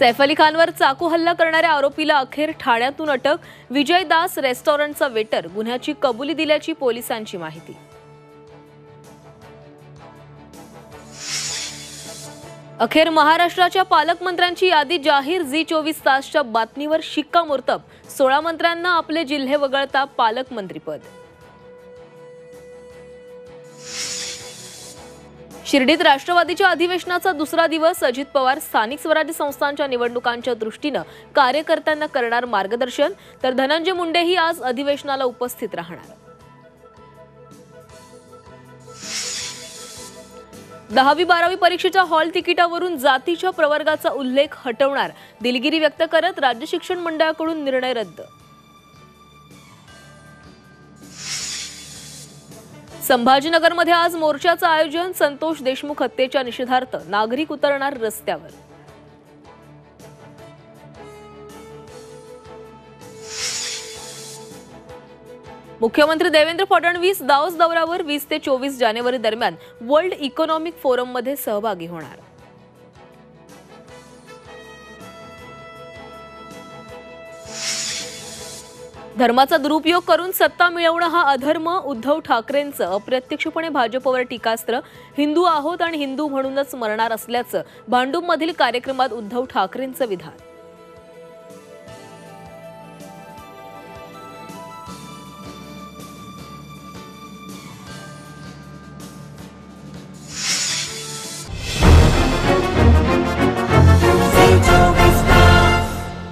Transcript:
सैफ अली खानवर चाकू हल्ला करणाऱ्या आरोपीला अखेर ठाण्यातून अटक। विजय दास रेस्टॉरंटचा वेटर गुन्ह्याची कबुली दिल्याची पोलिसांची माहिती। अखेर महाराष्ट्राच्या पालकमंत्र्यांची यादी जाहीर। झी24 तासच्या बातमीवर शिक्कामोर्तब। 16 मंत्र्यांना आपले जिल्हे वगळता पालकमंत्रीपद। शिर्डीत राष्ट्रवादीच्या अधिवेशनाचा दुसरा दिवस। अजित पवार स्थानिक स्वराज्य संस्थांच्या निवडणुकांच्या दृष्टीने कार्यकर्त्यांना करणार मार्गदर्शन, तर धनंजय मुंडेही आज अधिवेशनाला उपस्थित राहणार। 10वी-12वी परीक्षेच्या हॉल तिकिटावरून जातीच्या प्रवर्गाचा उल्लेख हटवणार। दिलगिरी व्यक्त करत राज्य शिक्षण मंडळाकडून निर्णय रद्द। संभाजीनगरमध्ये आज मोर्चाचं आयोजन। संतोष देशमुख हत्येच्या निषेधार्थ नागरिक उतरणार रस्त्यावर। मुख्यमंत्री देवेंद्र फडणवीस दाओस दौऱ्यावर। 20 ते 24 जानेवारी दरम्यान वर्ल्ड इकॉनॉमिक फोरममध्ये सहभागी होणार। धर्माचा दुरुपयोग करून सत्ता मिळवणं हा अधर्म। उद्धव ठाकरेंचं अप्रत्यक्षपणे भाजपवर टीकास्त्र। हिंदू आहोत आणि हिंदू म्हणूनच मरणार असल्याचं भांडूपमधील कार्यक्रमात उद्धव ठाकरेंचं विधान।